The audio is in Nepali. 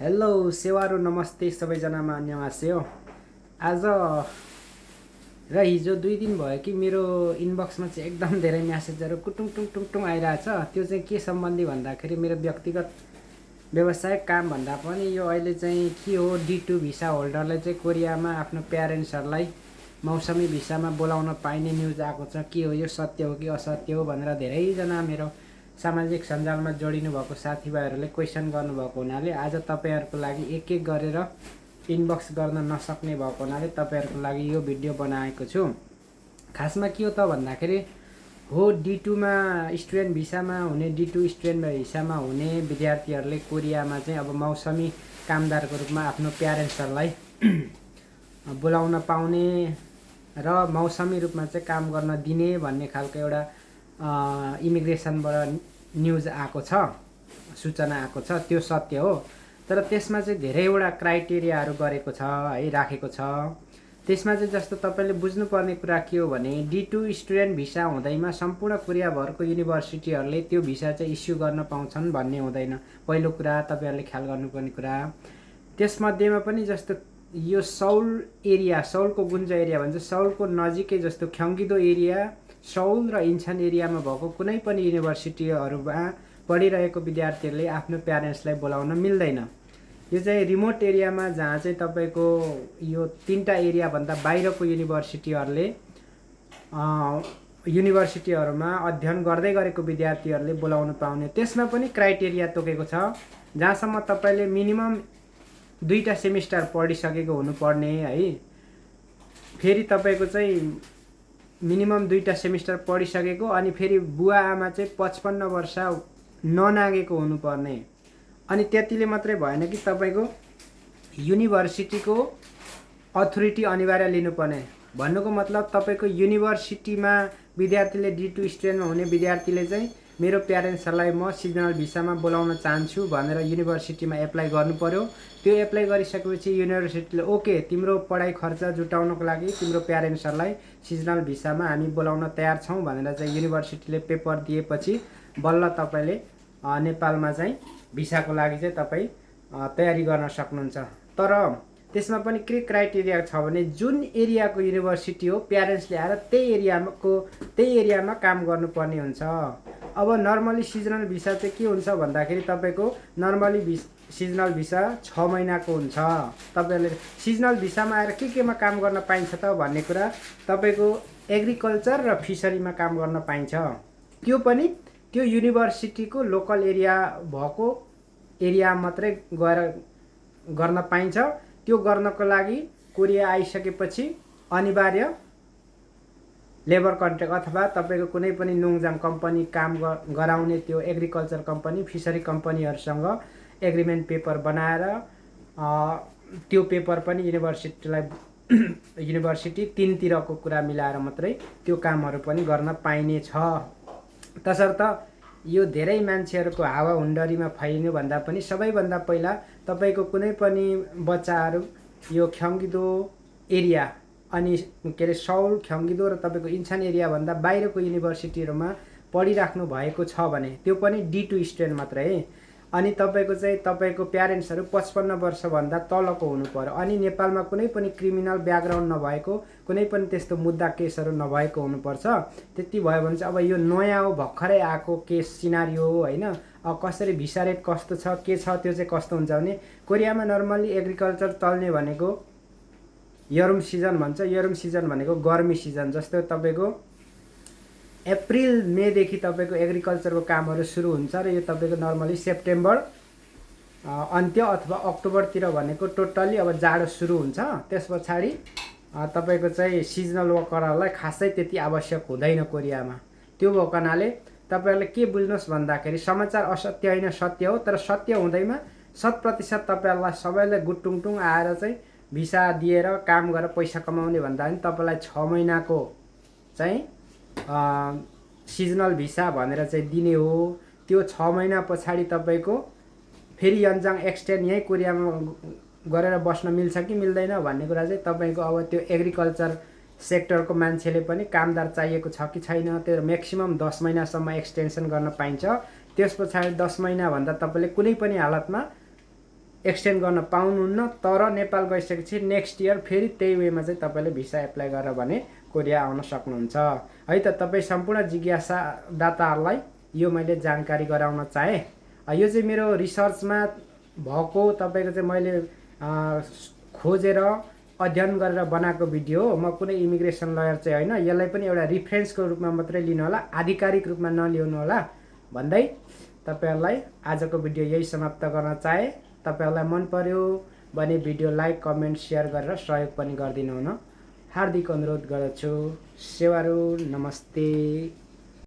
हेलो सेवारो नमस्ते सबैजनामा अन्यमास्यो। आज र हिजो 2 दिन भयो कि मेरो इनबक्समा चाहिँ एकदम धेरै म्यासेजहरू कुटुङ टुङ टुङ टुङ आइरहेछ। त्यो चाहिँ के सम्बन्धी भन्दाखेरि मेरो व्यक्तिगत व्यवसायिक काम भन्दा पनि यो अहिले चाहिँ के हो, D2 भिसा होल्डरले चाहिँ कोरियामा आफ्नो प्यारेन्ट्सहरूलाई मौसमी भिसामा बोलाउन पाइने न्युज आएको छ। के हो यो, सत्य हो कि असत्य हो भनेर धेरैजना मेरो सामाजिक सञ्जालमा जोडिनु भएको साथीभाइहरूले क्वेसन गर्नुभएको हुनाले आज तपाईँहरूको लागि एक एक गरेर इनबक्स गर्न नसक्ने भएको हुनाले तपाईँहरूको लागि यो भिडियो बनाएको छु। खासमा के हो त भन्दाखेरि हो, D2मा स्टुडेन्ट भिसामा हुने, D2 स्टुडेन्ट भिसामा हुने विद्यार्थीहरूले कोरियामा चाहिँ अब मौसमी कामदारको रूपमा आफ्नो प्यारेन्ट्सहरूलाई बोलाउन पाउने र मौसमी रूपमा चाहिँ काम गर्न दिने भन्ने खालको एउटा इमिग्रेसनबाट न्युज आएको छ, सूचना आएको छ। त्यो सत्य हो, तर त्यसमा चाहिँ धेरैवटा क्राइटेरियाहरू गरेको छ है, राखेको छ। त्यसमा चाहिँ जस्तो तपाईँले बुझ्नुपर्ने कुरा के हो भने D2 स्टुडेन्ट भिसा हुँदैमा सम्पूर्ण कोरियाभरको युनिभर्सिटीहरूले त्यो भिसा चाहिँ इस्यु गर्न पाउँछन् भन्ने हुँदैन। पहिलो कुरा तपाईँहरूले ख्याल गर्नुपर्ने कुरा। त्यसमध्येमा पनि जस्तो यो सौल एरिया, सौलको गुन्ज एरिया भन्छ, सौलको नजिकै जस्तो ख्याङ्गिदो एरिया, सौल र इन्चन एरियामा भएको कुनै पनि युनिभर्सिटीहरूमा पढिरहेको विद्यार्थीहरूले आफ्नो प्यारेन्ट्सलाई बोलाउन मिल्दैन। यो चाहिँ रिमोट एरियामा जहाँ चाहिँ तपाईँको यो 3टा एरियाभन्दा बाहिरको युनिभर्सिटीहरूमा अध्ययन गर्दै गरेको विद्यार्थीहरूले बोलाउन पाउने, त्यसमा पनि क्राइटेरिया तोकेको छ। जहाँसम्म तपाईँले मिनिमम 2टा सेमिस्टर पढिसकेको हुनुपर्ने है, फेरि तपाईँको चाहिँ मिनिमम 2टा सेमिस्टर पढिसकेको, अनि फेरि बुवा आमा चाहिँ 55 वर्ष ननागेको हुनुपर्ने। अनि त्यतिले मात्रै भएन कि तपाईँको युनिभर्सिटीको अथोरिटी अनिवार्य लिनुपर्ने। भन्नुको मतलब तपाईँको युनिभर्सिटीमा विद्यार्थीले D2 स्टुडेन्टमा हुने विद्यार्थीले चाहिँ मेरो प्यारेन्ट्सहरूलाई म सिजनल भिसामा बोलाउन चाहन्छु भनेर युनिभर्सिटीमा एप्लाई गर्नु पर्यो। त्यो एप्लाई गरिसकेपछि युनिभर्सिटीले ओके, तिम्रो पढाइ खर्च जुटाउनको लागि तिम्रो प्यारेन्ट्सहरूलाई सिजनल भिसामा हामी बोलाउन तयार छौँ भनेर चाहिँ युनिभर्सिटीले पेपर दिएपछि बल्ल तपाईँले नेपालमा चाहिँ भिसाको लागि चाहिँ तपाईँ तयारी गर्न सक्नुहुन्छ। तर त्यसमा पनि के क्राइटेरिया छ भने जुन एरियाको युनिभर्सिटी हो प्यारेन्ट्सले आएर त्यही एरियामा काम गर्नुपर्ने हुन्छ। अब नर्मली सिजनल भिसा चाहिँ के हुन्छ भन्दाखेरि तपाईँको नर्मली सिजनल भिसा 6 महिनाको हुन्छ। तपाईँहरूले सिजनल भिसामा आएर केमा काम गर्न पाइन्छ त भन्ने कुरा, तपाईँको एग्रिकल्चर र फिसरीमा काम गर्न पाइन्छ। त्यो पनि त्यो युनिभर्सिटीको लोकल एरिया भएको एरिया मात्रै गएर गर्न पाइन्छ। त्यो गर्नको लागि कोरिया आइसकेपछि अनिवार्य लेबर कन्ट्र्याक्ट अथवा तपाईँको कुनै पनि नोङजाङ कम्पनी काम गराउने त्यो agriculture company, fishery कम्पनीहरूसँग agreement paper बनाएर त्यो पेपर पनि युनिभर्सिटी 3तिरको कुरा मिलाएर मात्रै त्यो कामहरू पनि गर्न पाइने छ। तसर्थ यो धेरै मान्छेहरूको हावाहुन्डरीमा फैलिनु भन्दा पनि सबैभन्दा पहिला तपाईँको कुनै पनि बच्चाहरू यो ख्याङ्गिदो एरिया अनि के अरे सौल, ख्याङ्गिदो र तपाईँको इन्चन एरियाभन्दा बाहिरको युनिभर्सिटीहरूमा पढिराख्नु भएको छ भने त्यो पनि D2 स्टुडेन्ट मात्रै है। अनि तपाईँको प्यारेन्ट्सहरू 55 वर्षभन्दा तलको हुनु पर्यो। अनि नेपालमा कुनै पनि क्रिमिनल ब्याकग्राउन्ड नभएको, कुनै पनि त्यस्तो मुद्दा केसहरू नभएको हुनुपर्छ। त्यति भयो भने चाहिँ अब यो नयाँ हो, भर्खरै आएको केस सिनारियो हो होइन। अब कसरी भिसा रेट कस्तो छ, के छ, त्यो चाहिँ कस्तो हुन्छ भने कोरियामा नर्मली एग्रिकल्चर चल्ने भनेको यरुम सिजन भन्छ। यरुम सिजन भनेको गर्मी सिजन। जस्तो तपाईँको अप्रिल मेदेखि तपाईँको एग्रिकल्चरको कामहरू सुरु हुन्छ र यो तपाईँको नर्मली सेप्टेम्बर अन्त्य अथवा अक्टोबरतिर भनेको टोटल्ली अब जाडो सुरु हुन्छ। त्यस पछाडि तपाईँको चाहिँ सिजनल वर्करहरूलाई खासै त्यति आवश्यक हुँदैन कोरियामा। त्यो भएको हुनाले तपाईँहरूले के बुझ्नुहोस् भन्दाखेरि समाचार असत्य होइन, सत्य हो। तर सत्य हुँदैमा 100% तपाईँहरूलाई सबैलाई गुटुङटुङ आएर चाहिँ भिसा दिएर काम गरेर पैसा कमाउने भन्दा पनि तपाईँलाई 6 महिनाको चाहिँ सिजनल भिसा भनेर चाहिँ दिने हो। त्यो 6 महिना पछाडि तपाईँको फेरि यन्जाङ एक्सटेन्ड यहीँ कोरियामा गरेर बस्न मिल्छ कि मिल्दैन भन्ने कुरा चाहिँ तपाईँको अब त्यो एग्रिकल्चर सेक्टरको मान्छेले पनि कामदार चाहिएको छ कि छैन, त्यो म्याक्सिमम 10 महिनासम्म एक्सटेन्सन गर्न पाइन्छ। त्यस पछाडि 10 महिनाभन्दा तपाईँले कुनै पनि हालतमा एक्सटेन्ड गर्न पाउनुहुन्न। तर नेपाल गइसकेपछि नेक्स्ट इयर फेरि त्यही वेमा चाहिँ तपाईँले भिसा एप्लाई गरेर भने कोरिया आउन सक्नुहुन्छ है त। तपाईँ सम्पूर्ण जिज्ञासा दाताहरूलाई यो मैले जानकारी गराउन चाहेँ। यो चाहिँ मेरो रिसर्चमा भएको तपाईँको चाहिँ मैले खोजेर अध्ययन गरेर बनाएको भिडियो हो। म कुनै इमिग्रेसन लयर चाहिँ होइन। यसलाई पनि एउटा रिफरेन्सको रूपमा मात्रै लिनु होला, आधिकारिक रूपमा नलिनु होला भन्दै तपाईँहरूलाई आजको भिडियो यही समाप्त गर्न चाहे। तपाईँहरूलाई मन पर्यो भने भिडियो लाइक, कमेन्ट, सेयर गरेर सहयोग पनि गरिदिनु हुन हार्दिक अनुरोध गर्दछु। सेवारू, नमस्ते।